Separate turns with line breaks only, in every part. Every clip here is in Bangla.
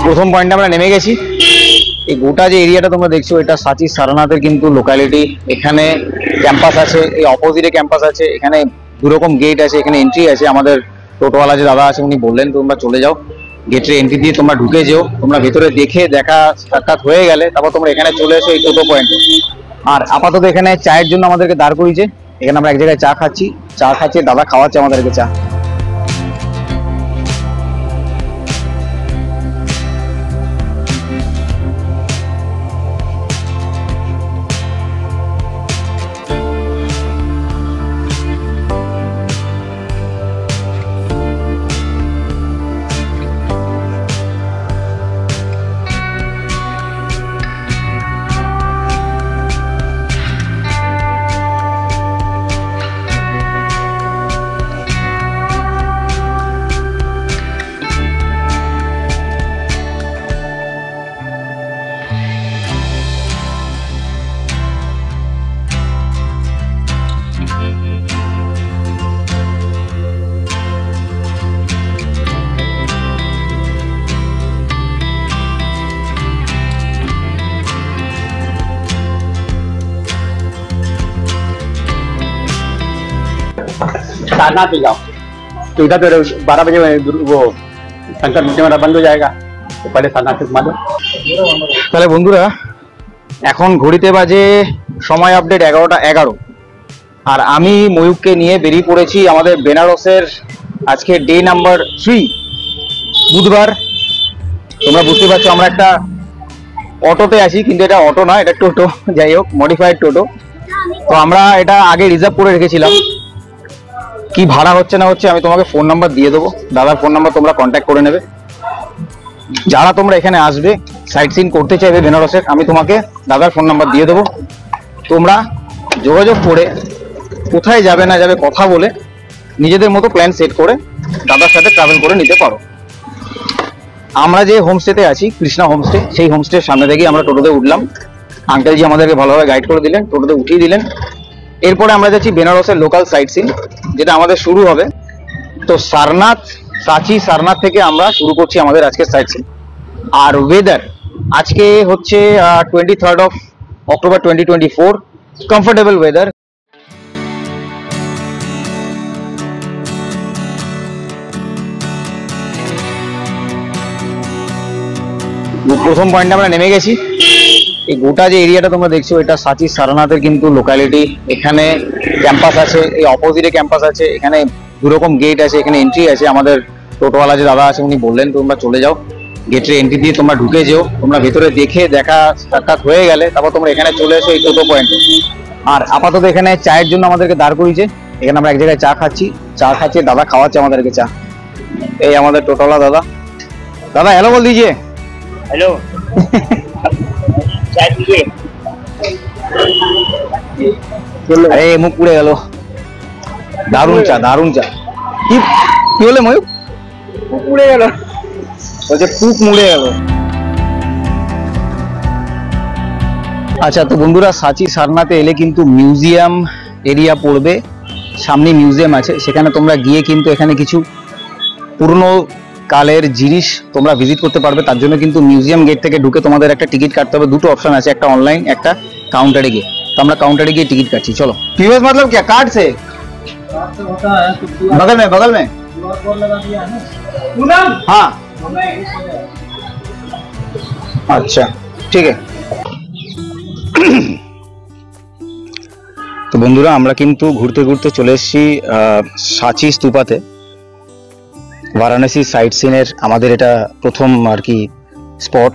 প্রথম পয়েন্টে আমরা নেমে গেছি। এই গোটা যে এরিয়াটা তোমরা দেখছো এটা সাচি সারনাথের কিন্তু লোকালিটি। এখানে ক্যাম্পাস আছে, এই অপোজিটে ক্যাম্পাস আছে, এখানে দুরকম গেট আছে, এখানে এন্ট্রি আছে। আমাদের টোটোওয়ালা যে দাদা আছে উনি বললেন তোমরা চলে যাও, গেটের এন্ট্রি দিয়ে তোমরা ঢুকে যেও, তোমরা ভেতরে দেখা সাক্ষাৎ হয়ে গেলে তারপর তোমরা এখানে চলে এসো এই টোটো পয়েন্টে। আর আপাতত এখানে চায়ের জন্য আমাদেরকে দাঁড় করিয়েছে। এখানে আমরা এক জায়গায় চা খাচ্ছি, দাদা খাওয়াচ্ছে আমাদেরকে চা।
सारनाथ पे जाओ तो इधर तो 12 बजे वो शंकर मंदिर मेरा बंद हो जाएगा, तो पहले सारनाथ से घुमा दो।
তাহলে বন্ধুরা এখন ঘড়িতে বাজে সময় আপডেট 11টা 11, আর আমি ময়ূককে নিয়ে বেরিয়ে পড়েছি আমাদের বেনারসের আজকে ডে নাম্বার 3 বুধবার। তোমরা বুঝতে পারছো আমরা একটা অটোতে আছি, কিন্তু এটা অটো না, এটা টোটো, যাই হোক মডিফাইড টোটো। তো আমরা এটা আগে রিজার্ভ করে রেখেছিলাম। কি ভাড়া হচ্ছে না হচ্ছে আমি তোমাকে ফোন নাম্বার দিয়ে দেবো, দাদার ফোন নাম্বার তোমরা কন্ট্যাক্ট করে নেবে। যারা তোমরা এখানে আসবে সাইট সিন করতে চাইবে বেনারসের, আমি তোমাকে দাদার ফোন নাম্বার দিয়ে দেবো। তোমরা যোগাযোগ করে কোথায় যাবে না যাবে কথা বলে নিজেদের মতো প্ল্যান সেট করে দাদার সাথে ট্রাভেল করে নিতে পারো। আমরা যে হোমস্টেতে আছি কৃষ্ণা হোমস্টে, সেই হোমস্টের সামনে থেকেই আমরা টোটোতে উঠলাম। আঙ্কেলজি আমাদেরকে ভালোভাবে গাইড করে দিলেন, টোটোতে উঠিয়ে দিলেন। এরপরে আমরা যাচ্ছি বেনারসের লোকাল সাইট সিন, যেটা আমাদের শুরু হবে। তো সাচি সারনাথ থেকে আমরা শুরু করছি আমাদের আজকে সাইট সিন। আর ওয়েদার আজকে হচ্ছে 23rd of October 2024, comfortable weather. প্রথম পয়েন্টে আমরা নেমে গেছি। এই গোটা যে এরিয়াটা তোমরা দেখছো এটা সাচি সারনাথের কিন্তু লোকালিটি। এখানে ক্যাম্পাস আছে, এই অপোজিটে ক্যাম্পাস আছে, এখানে দুরকম গেট আছে, এখানে এন্ট্রি আছে। আমাদের টোটোওয়ালা যে দাদা আছে উনি বললেন তোমরা চলে যাও, গেটের এন্ট্রি দিয়ে তোমরা ঢুকে যেও, তোমরা ভেতরে দেখা সাক্ষাৎ হয়ে গেলে তারপর তোমরা এখানে চলে এসো এই টোটো পয়েন্টে। আর আপাতত এখানে চায়ের জন্য আমাদেরকে দাঁড় করিয়েছে। এখানে আমরা এক জায়গায় চা খাচ্ছি, দাদা খাওয়াচ্ছে আমাদেরকে চা। এই আমাদের টোটোওয়ালা দাদা। দাদা হ্যালো বল দিজিয়ে।
हेलो चाय पीजिए।
আরে মুখ পুড়ে গেল, দারুণ চা দারুণ চা। কি কি হলে ময়ূক?
পুড়ে গেল,
বলছে পুক মুড়ে গেল। আচ্ছা তো বন্ধুরা সাচি সারনাথে এলে কিন্তু মিউজিয়াম এরিয়া পড়বে, সামনে মিউজিয়াম আছে, সেখানে তোমরা গিয়ে কিন্তু এখানে কিছু পুরনো কালের জিনিস তোমরা ভিজিট করতে পারবে। তার জন্য কিন্তু মিউজিয়াম গেট থেকে ঢুকে তোমাদের একটা টিকিট কাটতে হবে। দুটো অপশন আছে, একটা অনলাইন একটা काउंटर गए। तो हम काउंटर गए टिकट काटी। चलो पीओएस मतलब क्या कार्ड से होता है बगल में हाँ अच्छा ठीक है। तो बंधुरा আমরা কিন্তু ঘুরতে ঘুরতে চলে এসেছি সাচি স্তূপাতে। বারাণসী সাইট সিনের আমাদের এটা প্রথম আর কি স্পট।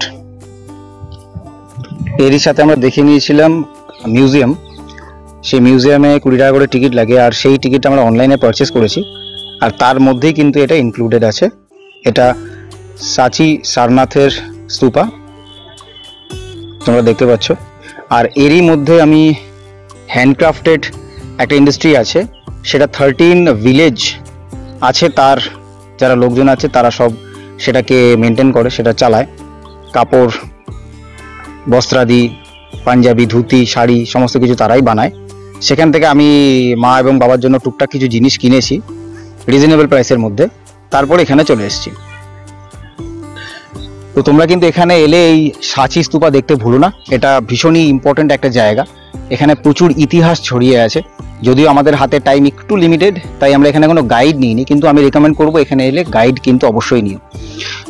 এরই সাথে আমরা দেখে নিয়েছিলাম মিউজিয়াম, সেই মিউজিয়ামে 20 টাকা করে টিকিট লাগে আর সেই টিকিট আমরা অনলাইনে পারচেজ করেছি আর তার মধ্যেই কিন্তু এটা ইনক্লুডেড আছে। এটা সাচি সারনাথের স্তূপা তোমরা দেখতে পাচ্ছ। আর এরই মধ্যে আমি হ্যান্ডক্রাফটেড একটা ইন্ডাস্ট্রি আছে, সেটা 13 ভিলেজ আছে, তার যারা লোকজন আছে তারা সব সেটাকে মেনটেন করে, সেটা চালায়। কাপড়, বস্ত্রাদি, পাঞ্জাবি, ধুতি, শাড়ি সমস্ত কিছু তারাই বানায়। সেখান থেকে আমি মা এবং বাবার জন্য টুকটাক কিছু জিনিস কিনেছি রিজনেবল প্রাইসের মধ্যে, তারপরে এখানে চলে এসেছি। তো তোমরা কিন্তু এখানে এলে এই সাচি স্তূপা দেখতে ভুলো না, এটা ভীষণই ইম্পর্ট্যান্ট একটা জায়গা। এখানে প্রচুর ইতিহাস ছড়িয়ে আছে, যদিও আমাদের হাতে টাইম একটু লিমিটেড, তাই আমরা এখানে কোনো গাইড নিইনি, কিন্তু আমি রেকমেন্ড করবো এখানে এলে গাইড কিন্তু অবশ্যই নিও।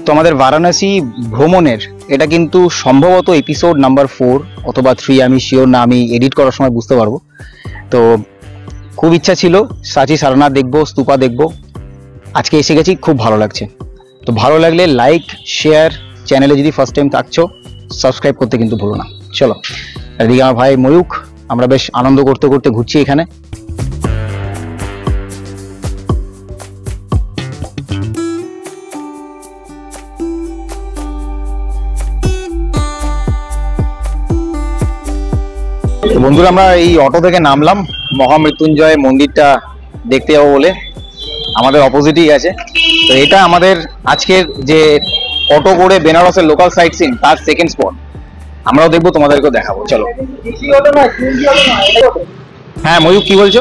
তো আমাদের বারাণসী ভ্রমণের এটা কিন্তু সম্ভবত এপিসোড নাম্বার 4 অথবা 3, আমি শিওর না, আমি এডিট করার সময় বুঝতে পারবো। তো খুব ইচ্ছা ছিল সাচি সারনাথ দেখবো, স্তূপা দেখবো, আজকে এসে গেছি, খুব ভালো লাগছে। তো ভালো লাগলে লাইক, শেয়ার, চ্যানেলে যদি ফার্স্ট টাইম থাকছো সাবস্ক্রাইব করতে কিন্তু ভুলো না। চলো, এদিকে আমার ভাই ময়ূক, আমরা বেশ আনন্দ করতে করতে ঘুরছি এখানে। বন্ধুরা, আমরা এই অটো থেকে নামলাম মহামৃত্যুঞ্জয় মন্দিরটা দেখতে যাবো বলে, আমাদের অপোজিটই আছে। তো এটা আমাদের আজকের যে অটো করে বেনারসের লোকাল সাইট সিন তার সেকেন্ড স্পট, আমরাও দেখবো, তোমাদেরকেও দেখাবো। চলো। হ্যাঁ ময়ূক, কি বলছো?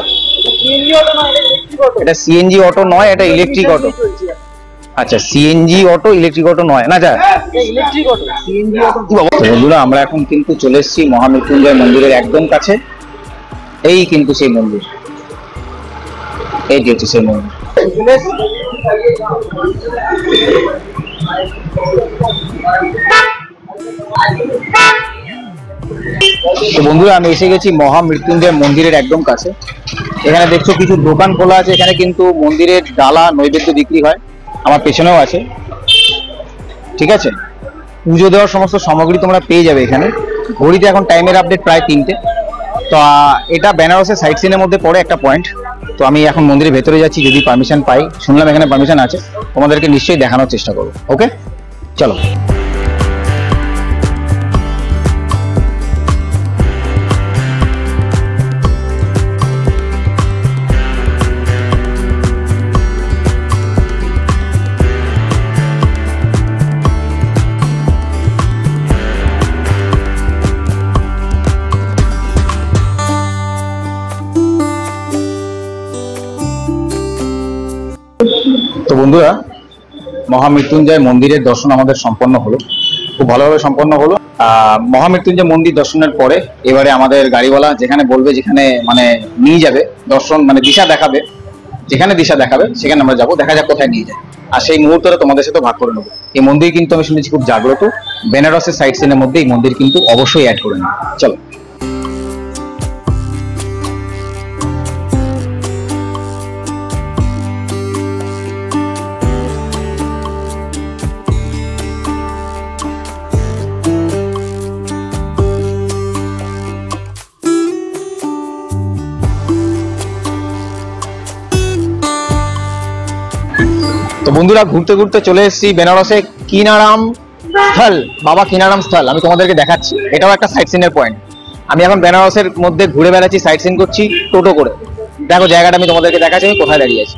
এটা সিএনজি অটো নয়, এটা ইলেকট্রিক অটো। আচ্ছা, সিএনজি অটো ইলেকট্রিক অটো নয় না, যা ইলেকট্রিক অটো সিএনজি অটো। বন্ধুরা, আমরা এখন কিন্তু চলে এসেছি মহামৃত্যুঞ্জয় মন্দিরের একদম কাছে। এই কিন্তু সেই মন্দির, এই যে হচ্ছে সেই মন্দির। তো বন্ধুরা, আমি এসে গেছি মহামৃত্যুঞ্জয় মন্দিরের একদম কাছে। এখানে দেখছো কিছু দোকান খোলা আছে, এখানে কিন্তু মন্দিরের ডালা নৈবেদ্য বিক্রি হয়, আমার পেছনেও আছে। ঠিক আছে, পুজো দেওয়ার সমস্ত সামগ্রী তোমরা পেয়ে যাবে এখানে। ঘড়িতে এখন টাইমের আপডেট প্রায় 3টে। তো এটা বেনারসের সাইট সিনের মধ্যে পড়ে একটা পয়েন্ট। তো আমি এখন মন্দিরের ভেতরে যাচ্ছি, যদি পারমিশন পাই, শুনলাম এখানে পারমিশন আছে, তোমাদেরকে নিশ্চয়ই দেখানোর চেষ্টা করবো। ওকে, চলো। তো বন্ধুরা, মহামৃত্যুঞ্জয় মন্দিরের দর্শন আমাদের সম্পন্ন হলো, খুব ভালোভাবে সম্পন্ন হলো। মহামৃত্যুঞ্জয় মন্দির দর্শনের পরে এবারে আমাদের গাড়িওয়ালা যেখানে বলবে, যেখানে মানে নিয়ে যাবে দর্শন, মানে দিশা দেখাবে, যেখানে দিশা দেখাবে সেখানে আমরা যাবো, দেখা যাক কোথায় নিয়ে যায়। আর সেই মুহূর্তটা তোমাদের সাথে ভাগ করে নেবো। এই মন্দির কিন্তু আমি শুনেছি খুব জাগ্রত, বেনারসের সাইট সিনের মধ্যে এই মন্দির কিন্তু অবশ্যই অ্যাড করে নেবো। চলো। তো বন্ধুরা, ঘুরতে ঘুরতে চলে এসেছি বেনারসে কিনারাম স্থল, বাবা কিনারাম স্থল আমি তোমাদেরকে দেখাচ্ছি। এটাও একটা সাইট সিনের পয়েন্ট। আমি এখন বেনারসের মধ্যে ঘুরে বেড়াচ্ছি, সাইট সিন করছি টোটো করে। দেখো জায়গাটা আমি তোমাদেরকে দেখাচ্ছি, আমি কোথায় দাঁড়িয়ে আছি।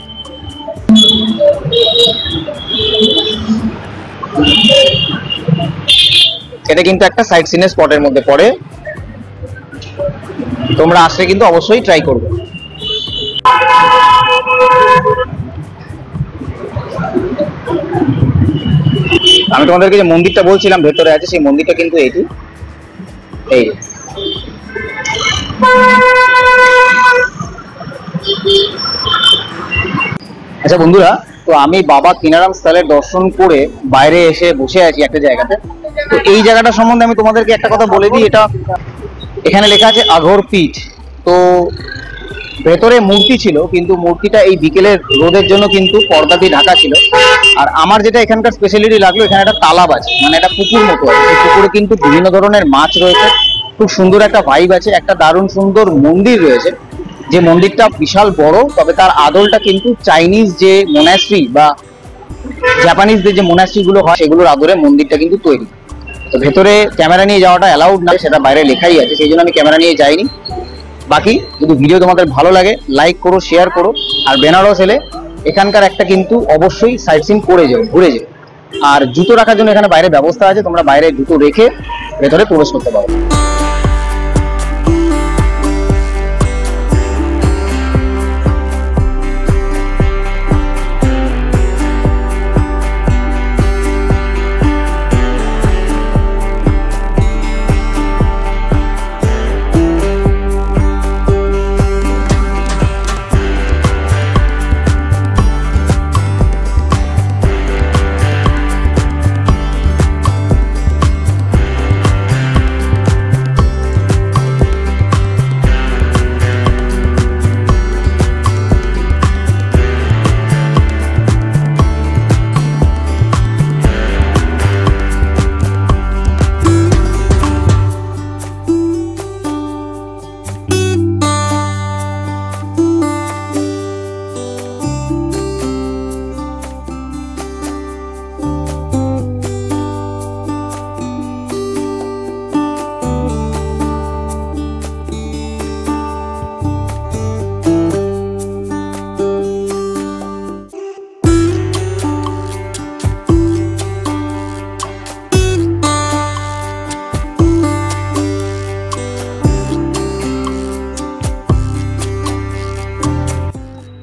এটা কিন্তু একটা সাইট সিনের স্পটের মধ্যে পড়ে, তোমরা আসলে কিন্তু অবশ্যই ট্রাই করবে। আমি তোমাদেরকে যে মন্দিরটা বলছিলাম ভেতরে আছে, সেই মন্দিরটা কিন্তু এইটি, এই। আচ্ছা বন্ধুরা, তো আমি বাবা কিনারাম স্থলের দর্শন করে বাইরে এসে বসে আছি একটা জায়গাতে। তো এই জায়গাটা সম্বন্ধে আমি তোমাদেরকে একটা কথা বলে দিই। এটা এখানে লেখা আছে আঘোর পীঠ। তো ভেতরে মূর্তি ছিল, কিন্তু মূর্তিটা এই বিকেলের রোদের জন্য কিন্তু পর্দা দিয়ে ঢাকা ছিল। আর আমার যেটা এখানকার স্পেশালিটি লাগলো, এখানে একটা তালাব আছে, মানে একটা পুকুর মতো আছে। সেই পুকুরে কিন্তু বিভিন্ন ধরনের মাছ রয়েছে, খুব সুন্দর একটা ভাইব আছে। একটা দারুণ সুন্দর মন্দির রয়েছে, যে মন্দিরটা বিশাল বড়, তবে তার আদলটা কিন্তু চাইনিজ যে মোনাস্ট্রি বা জাপানিজদের যে মোনাস্ট্রি গুলো হয় সেগুলোর আদরে মন্দিরটা কিন্তু তৈরি। তো ভেতরে ক্যামেরা নিয়ে যাওয়াটা অ্যালাউড না, সেটা বাইরে লেখাই আছে, সেই জন্য আমি ক্যামেরা নিয়ে যাইনি। বাকি যদি ভিডিও তোমাদের ভালো লাগে লাইক করো, শেয়ার করো। আর বেনারস এলে এখানকার একটা কিন্তু অবশ্যই সাইট সিন করে যাও, ঘুরে যাও। আর জুতো রাখার জন্য এখানে বাইরে ব্যবস্থা আছে, তোমরা বাইরে জুতো রেখে ভেতরে প্রবেশ করতে পারো।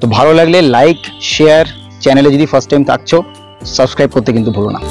তো ভালো লাগলে লাইক, শেয়ার, চ্যানেলে যদি ফার্স্ট টাইম থাকছো সাবস্ক্রাইব করতে কিন্তু ভুলো না।